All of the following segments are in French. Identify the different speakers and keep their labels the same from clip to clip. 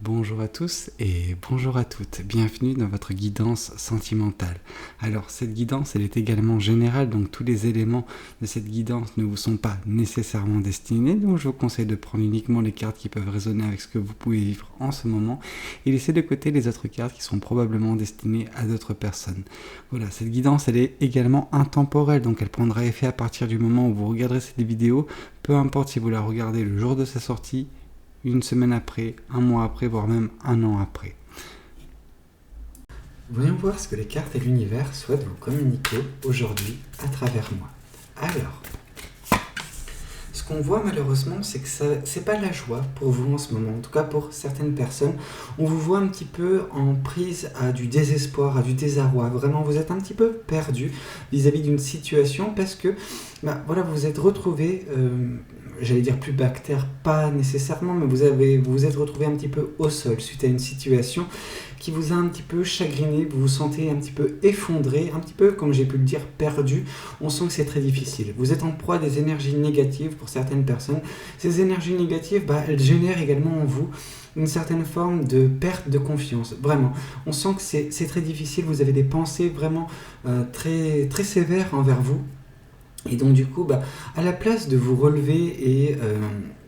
Speaker 1: Bonjour à tous et bonjour à toutes, bienvenue dans votre guidance sentimentale. Alors cette guidance elle est également générale, donc tous les éléments de cette guidance ne vous sont pas nécessairement destinés, donc je vous conseille de prendre uniquement les cartes qui peuvent résonner avec ce que vous pouvez vivre en ce moment et laisser de côté les autres cartes qui sont probablement destinées à d'autres personnes. Voilà, cette guidance elle est également intemporelle, donc elle prendra effet à partir du moment où vous regarderez cette vidéo, peu importe si vous la regardez le jour de sa sortie, une semaine après, un mois après, voire même un an après.
Speaker 2: Voyons voir ce que les cartes et l'univers souhaitent vous communiquer aujourd'hui à travers moi. Alors, ce qu'on voit malheureusement, c'est que c'est pas la joie pour vous en ce moment. En tout cas, pour certaines personnes, on vous voit un petit peu en prise à du désespoir, à du désarroi. Vraiment, vous êtes un petit peu perdu vis-à-vis d'une situation parce que, voilà, vous vous êtes retrouvé. J'allais dire plus bactère, pas nécessairement, mais vous vous êtes retrouvé un petit peu au sol suite à une situation qui vous a un petit peu chagriné, vous vous sentez un petit peu effondré, un petit peu, comme j'ai pu le dire, perdu. On sent que c'est très difficile. Vous êtes en proie à des énergies négatives pour certaines personnes. Ces énergies négatives, elles génèrent également en vous une certaine forme de perte de confiance. Vraiment, on sent que c'est très difficile. Vous avez des pensées vraiment très, très sévères envers vous. Et donc du coup, à la place de vous relever et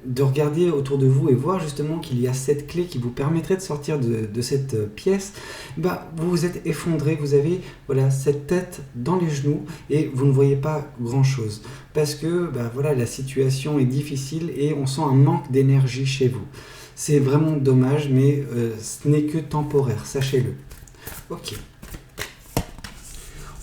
Speaker 2: de regarder autour de vous et voir justement qu'il y a cette clé qui vous permettrait de sortir de cette pièce, vous vous êtes effondré, vous avez cette tête dans les genoux et vous ne voyez pas grand chose. Parce que la situation est difficile et on sent un manque d'énergie chez vous. C'est vraiment dommage, mais ce n'est que temporaire, sachez-le. Ok.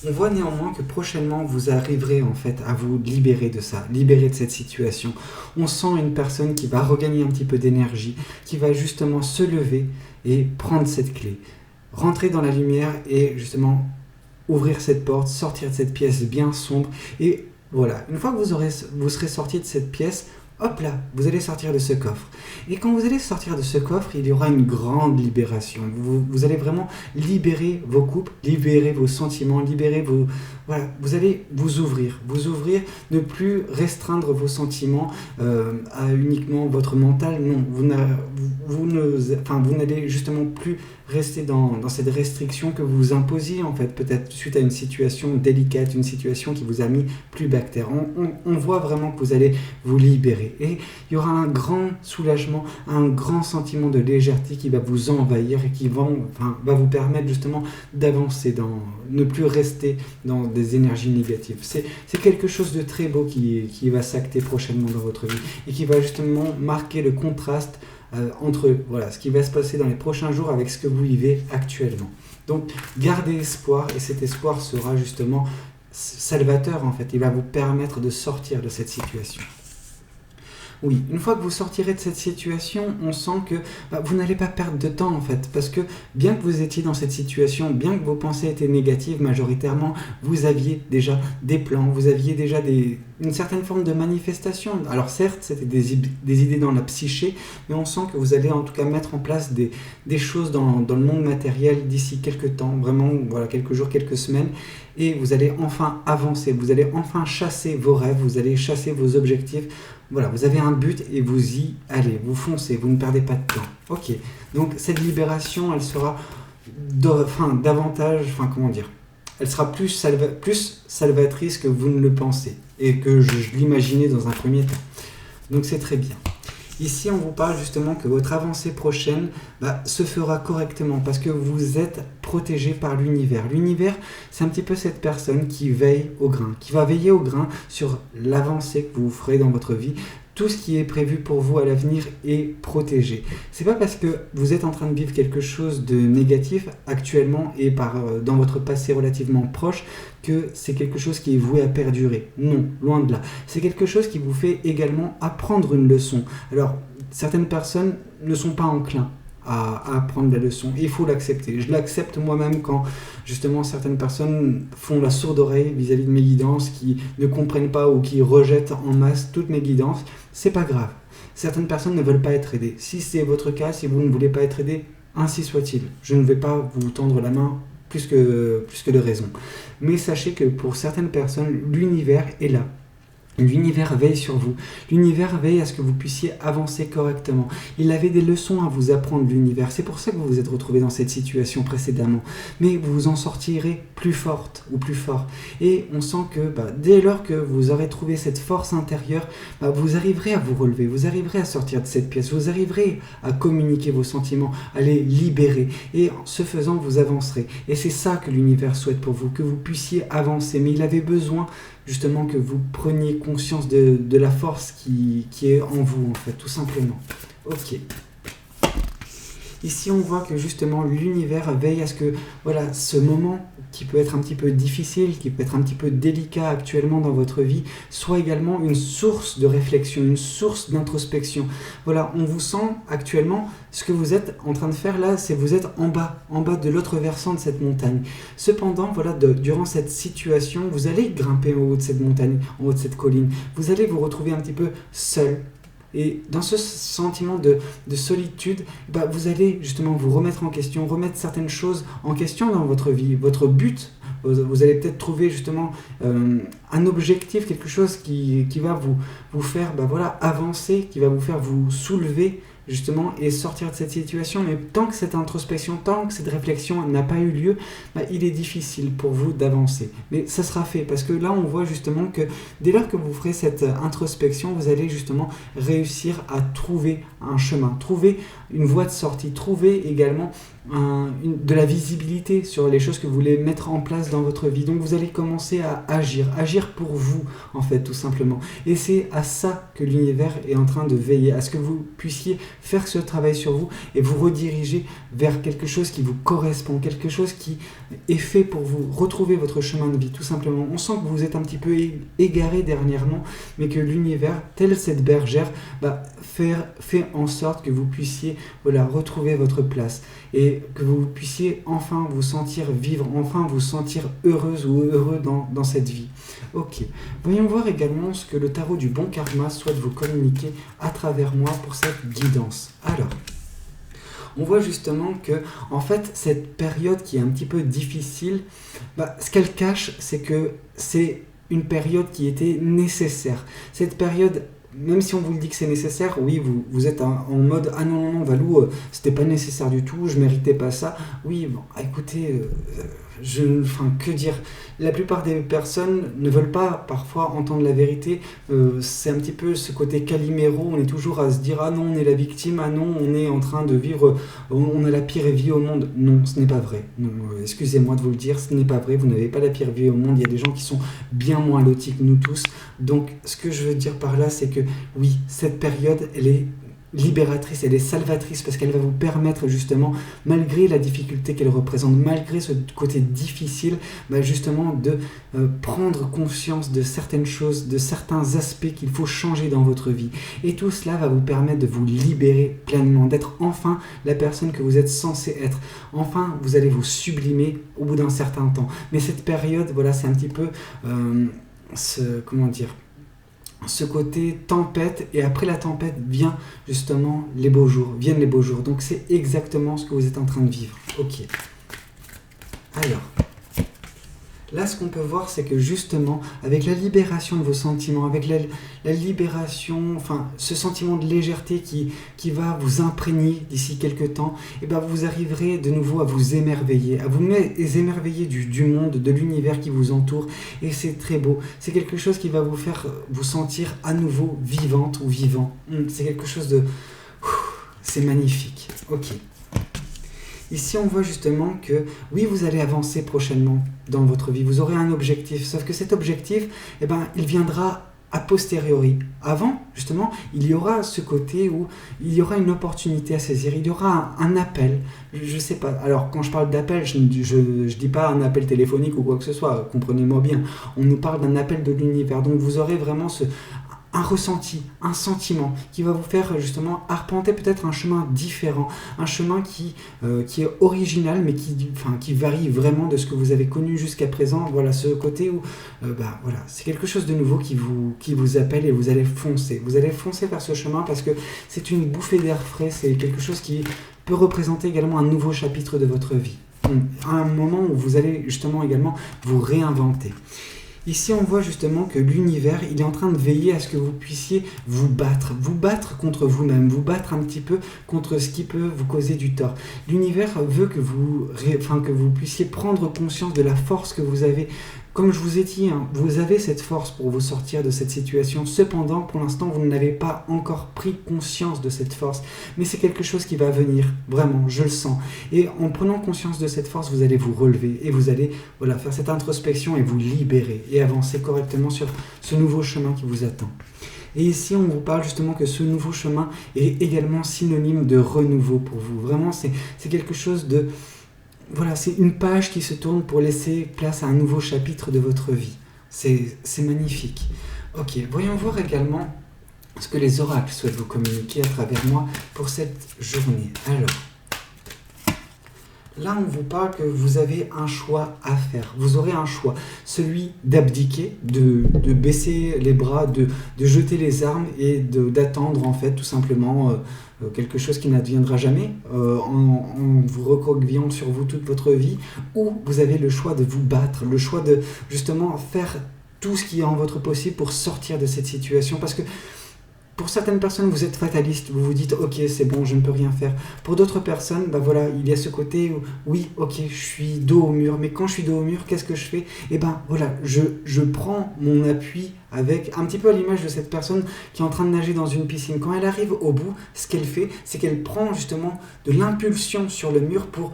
Speaker 2: On voit néanmoins que prochainement vous arriverez en fait à vous libérer de ça, libérer de cette situation. On sent une personne qui va regagner un petit peu d'énergie, qui va justement se lever et prendre cette clé, rentrer dans la lumière et justement ouvrir cette porte, sortir de cette pièce bien sombre. Et voilà, une fois que vous serez sorti de cette pièce, hop là, vous allez sortir de ce coffre. Et quand vous allez sortir de ce coffre, il y aura une grande libération. Vous allez vraiment libérer vos coupes, libérer vos sentiments, libérer vos... Voilà, vous allez vous ouvrir, ne plus restreindre vos sentiments à uniquement votre mental. Non, vous n'allez justement plus rester dans cette restriction que vous vous imposiez en fait, peut-être suite à une situation délicate, une situation qui vous a mis plus bactère. On voit vraiment que vous allez vous libérer et il y aura un grand soulagement, un grand sentiment de légèreté qui va vous envahir et qui va vous permettre justement d'avancer, ne plus rester dans des énergies négatives. C'est quelque chose de très beau qui va s'acter prochainement dans votre vie et qui va justement marquer le contraste entre ce qui va se passer dans les prochains jours avec ce que vous vivez actuellement. Donc gardez espoir et cet espoir sera justement salvateur en fait, il va vous permettre de sortir de cette situation. Oui, une fois que vous sortirez de cette situation, on sent que vous n'allez pas perdre de temps en fait, parce que bien que vous étiez dans cette situation, bien que vos pensées étaient négatives majoritairement, vous aviez déjà des plans, vous aviez déjà une certaine forme de manifestation. Alors certes, c'était des idées dans la psyché, mais on sent que vous allez en tout cas mettre en place des choses dans le monde matériel d'ici quelques temps, vraiment quelques jours, quelques semaines, et vous allez enfin avancer, vous allez enfin chasser vos rêves, vous allez chasser vos objectifs. Voilà, vous avez un but et vous y allez, vous foncez, vous ne perdez pas de temps. Ok, donc cette libération, elle sera davantage, elle sera plus salvatrice que vous ne le pensez et que je l'imaginais dans un premier temps. Donc c'est très bien. Ici, on vous parle justement que votre avancée prochaine se fera correctement parce que vous êtes protégé par l'univers. L'univers, c'est un petit peu cette personne qui veille au grain, qui va veiller au grain sur l'avancée que vous ferez dans votre vie. Tout ce qui est prévu pour vous à l'avenir est protégé. C'est pas parce que vous êtes en train de vivre quelque chose de négatif actuellement et dans votre passé relativement proche que c'est quelque chose qui est voué à perdurer. Non, loin de là. C'est quelque chose qui vous fait également apprendre une leçon. Alors, certaines personnes ne sont pas enclins à apprendre la leçon. Il faut l'accepter. Je l'accepte moi-même quand justement certaines personnes font la sourde oreille vis-à-vis de mes guidances, qui ne comprennent pas ou qui rejettent en masse toutes mes guidances. C'est pas grave. Certaines personnes ne veulent pas être aidées. Si c'est votre cas, si vous ne voulez pas être aidé, ainsi soit-il. Je ne vais pas vous tendre la main plus que de raison. Mais sachez que pour certaines personnes, l'univers est là. L'univers veille sur vous. L'univers veille à ce que vous puissiez avancer correctement. Il avait des leçons à vous apprendre, l'univers. C'est pour ça que vous vous êtes retrouvé dans cette situation précédemment. Mais vous vous en sortirez plus forte ou plus fort. Et on sent que dès lors que vous aurez trouvé cette force intérieure, vous arriverez à vous relever, vous arriverez à sortir de cette pièce, vous arriverez à communiquer vos sentiments, à les libérer. Et en ce faisant, vous avancerez. Et c'est ça que l'univers souhaite pour vous, que vous puissiez avancer. Mais il avait besoin justement que vous preniez conscience de la force qui est en vous, en fait, tout simplement. Ok. Ici, on voit que justement l'univers veille à ce que ce moment qui peut être un petit peu difficile, qui peut être un petit peu délicat actuellement dans votre vie, soit également une source de réflexion, une source d'introspection. Voilà, on vous sent actuellement, ce que vous êtes en train de faire là, c'est vous êtes en bas de l'autre versant de cette montagne. Cependant, durant cette situation, vous allez grimper en haut de cette montagne, en haut de cette colline. Vous allez vous retrouver un petit peu seul. Et dans ce sentiment de solitude, vous allez justement vous remettre en question, remettre certaines choses en question dans votre vie. Votre but, vous allez peut-être trouver justement un objectif, quelque chose qui va vous faire avancer, qui va vous faire vous soulever justement et sortir de cette situation. Mais tant que cette introspection, tant que cette réflexion n'a pas eu lieu, il est difficile pour vous d'avancer. Mais ça sera fait, parce que là on voit justement que dès lors que vous ferez cette introspection, vous allez justement réussir à trouver un chemin, trouver une voie de sortie, trouver également de la visibilité sur les choses que vous voulez mettre en place dans votre vie. Donc vous allez commencer à agir pour vous, en fait, tout simplement. Et c'est à ça que l'univers est en train de veiller, à ce que vous puissiez faire ce travail sur vous et vous rediriger vers quelque chose qui vous correspond, quelque chose qui est fait pour vous, retrouver votre chemin de vie, tout simplement. On sent que vous êtes un petit peu égaré dernièrement, mais que l'univers, telle cette bergère, fait en sorte que vous puissiez retrouver votre place et que vous puissiez enfin vous sentir vivre, enfin vous sentir heureuse ou heureux dans cette vie. Ok, voyons voir également ce que le tarot du bon karma souhaite vous communiquer à travers moi pour cette guidance. Alors, on voit justement que, en fait, cette période qui est un petit peu difficile, ce qu'elle cache, c'est que c'est une période qui était nécessaire. Cette période, même si on vous le dit que c'est nécessaire, oui, vous êtes en mode « Ah non, Valou, c'était pas nécessaire du tout, je méritais pas ça. » Oui, bon, écoutez, que dire ? La plupart des personnes ne veulent pas parfois entendre la vérité. C'est un petit peu ce côté Calimero, on est toujours à se dire « Ah non, on est la victime, ah non, on est en train de vivre, on a la pire vie au monde. » Non, ce n'est pas vrai. Non, excusez-moi de vous le dire, ce n'est pas vrai, vous n'avez pas la pire vie au monde, il y a des gens qui sont bien moins lotis que nous tous. Donc, ce que je veux dire par là, c'est que oui, cette période, elle est libératrice, elle est salvatrice, parce qu'elle va vous permettre justement, malgré la difficulté qu'elle représente, malgré ce côté difficile, justement de prendre conscience de certaines choses, de certains aspects qu'il faut changer dans votre vie. Et tout cela va vous permettre de vous libérer pleinement, d'être enfin la personne que vous êtes censé être. Enfin, vous allez vous sublimer au bout d'un certain temps. Mais cette période, c'est un petit peu ce côté tempête, et après la tempête viennent justement les beaux jours. Donc c'est exactement ce que vous êtes en train de vivre. Ok. Alors, là ce qu'on peut voir, c'est que justement, avec la libération de vos sentiments, avec la libération, ce sentiment de légèreté qui va vous imprégner d'ici quelques temps, vous arriverez de nouveau à vous émerveiller, émerveiller du monde, de l'univers qui vous entoure, et c'est très beau. C'est quelque chose qui va vous faire vous sentir à nouveau vivante ou vivant. C'est quelque chose de... C'est magnifique. Ok. Ici, on voit justement que, oui, vous allez avancer prochainement dans votre vie. Vous aurez un objectif, sauf que cet objectif, il viendra a posteriori. Avant, justement, il y aura ce côté où il y aura une opportunité à saisir. Il y aura un appel. Je ne sais pas. Alors, quand je parle d'appel, je ne dis pas un appel téléphonique ou quoi que ce soit. Comprenez-moi bien. On nous parle d'un appel de l'univers. Donc, vous aurez vraiment un ressenti, un sentiment qui va vous faire justement arpenter peut-être un chemin différent, un chemin qui est original mais qui varie vraiment de ce que vous avez connu jusqu'à présent. Voilà, ce côté où c'est quelque chose de nouveau qui vous appelle et vous allez foncer. Vous allez foncer vers ce chemin parce que c'est une bouffée d'air frais, c'est quelque chose qui peut représenter également un nouveau chapitre de votre vie. Un moment où vous allez justement également vous réinventer. Ici, on voit justement que l'univers, il est en train de veiller à ce que vous puissiez vous battre contre vous-même, vous battre un petit peu contre ce qui peut vous causer du tort. L'univers veut que vous puissiez prendre conscience de la force que vous avez. Comme je vous ai dit, vous avez cette force pour vous sortir de cette situation. Cependant, pour l'instant, vous n'avez pas encore pris conscience de cette force. Mais c'est quelque chose qui va venir, vraiment, je le sens. Et en prenant conscience de cette force, vous allez vous relever et vous allez faire cette introspection et vous libérer et avancer correctement sur ce nouveau chemin qui vous attend. Et ici, on vous parle justement que ce nouveau chemin est également synonyme de renouveau pour vous. Vraiment, c'est quelque chose de... Voilà, c'est une page qui se tourne pour laisser place à un nouveau chapitre de votre vie. C'est magnifique. Ok, voyons voir également ce que les oracles souhaitent vous communiquer à travers moi pour cette journée. Alors, là on vous parle que vous avez un choix à faire. Vous aurez un choix, celui d'abdiquer, de baisser les bras, de jeter les armes et d'attendre en fait tout simplement... quelque chose qui n'adviendra jamais en vous recroquevillant sur vous toute votre vie, ou vous avez le choix de vous battre, le choix de justement faire tout ce qui est en votre possible pour sortir de cette situation, parce que pour certaines personnes, vous êtes fataliste, vous vous dites « Ok, c'est bon, je ne peux rien faire ». Pour d'autres personnes, il y a ce côté où « Oui, ok, je suis dos au mur, mais quand je suis dos au mur, qu'est-ce que je fais ?» je prends mon appui avec un petit peu à l'image de cette personne qui est en train de nager dans une piscine. Quand elle arrive au bout, ce qu'elle fait, c'est qu'elle prend justement de l'impulsion sur le mur pour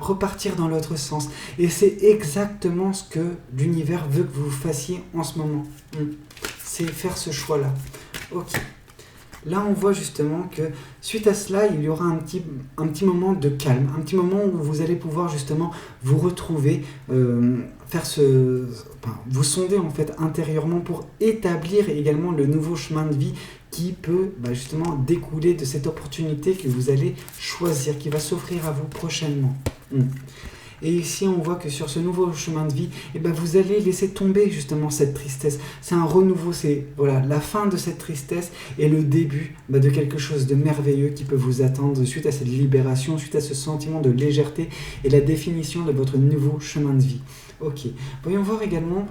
Speaker 2: repartir dans l'autre sens. Et c'est exactement ce que l'univers veut que vous fassiez en ce moment. C'est faire ce choix-là. Ok. Là, on voit justement que suite à cela, il y aura un petit moment de calme, un petit moment où vous allez pouvoir justement vous retrouver, vous sonder en fait intérieurement pour établir également le nouveau chemin de vie qui peut justement découler de cette opportunité que vous allez choisir, qui va s'offrir à vous prochainement. Et ici, on voit que sur ce nouveau chemin de vie, vous allez laisser tomber justement cette tristesse. C'est un renouveau, c'est la fin de cette tristesse et le début de quelque chose de merveilleux qui peut vous attendre suite à cette libération, suite à ce sentiment de légèreté et la définition de votre nouveau chemin de vie. Ok, voyons voir également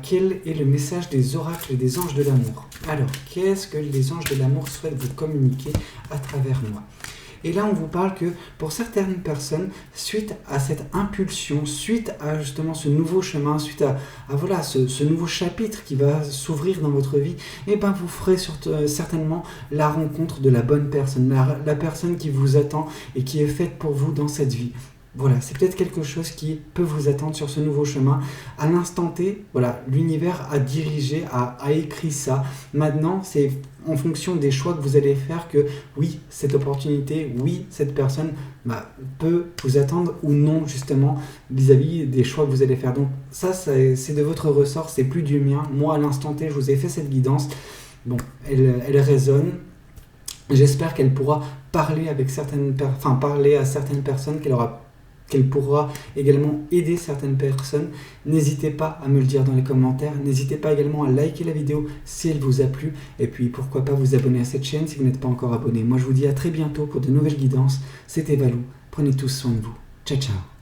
Speaker 2: quel est le message des oracles et des anges de l'amour. Alors, qu'est-ce que les anges de l'amour souhaitent vous communiquer à travers moi ? Et là, on vous parle que pour certaines personnes, suite à cette impulsion, suite à justement ce nouveau chemin, suite à ce nouveau chapitre qui va s'ouvrir dans votre vie, vous ferez certainement la rencontre de la bonne personne, la personne qui vous attend et qui est faite pour vous dans cette vie. Voilà, c'est peut-être quelque chose qui peut vous attendre sur ce nouveau chemin. À l'instant T, l'univers a dirigé, a écrit ça. Maintenant, c'est en fonction des choix que vous allez faire que oui, cette opportunité, oui, cette personne peut vous attendre ou non, justement, vis-à-vis des choix que vous allez faire. Donc ça, c'est de votre ressort, c'est plus du mien. Moi, à l'instant T, je vous ai fait cette guidance. Bon, elle résonne. J'espère qu'elle pourra parler à certaines personnes, qu'elle pourra également aider certaines personnes. N'hésitez pas à me le dire dans les commentaires. N'hésitez pas également à liker la vidéo si elle vous a plu. Et puis pourquoi pas vous abonner à cette chaîne si vous n'êtes pas encore abonné. Moi je vous dis à très bientôt pour de nouvelles guidances. C'était Valou. Prenez tous soin de vous. Ciao ciao.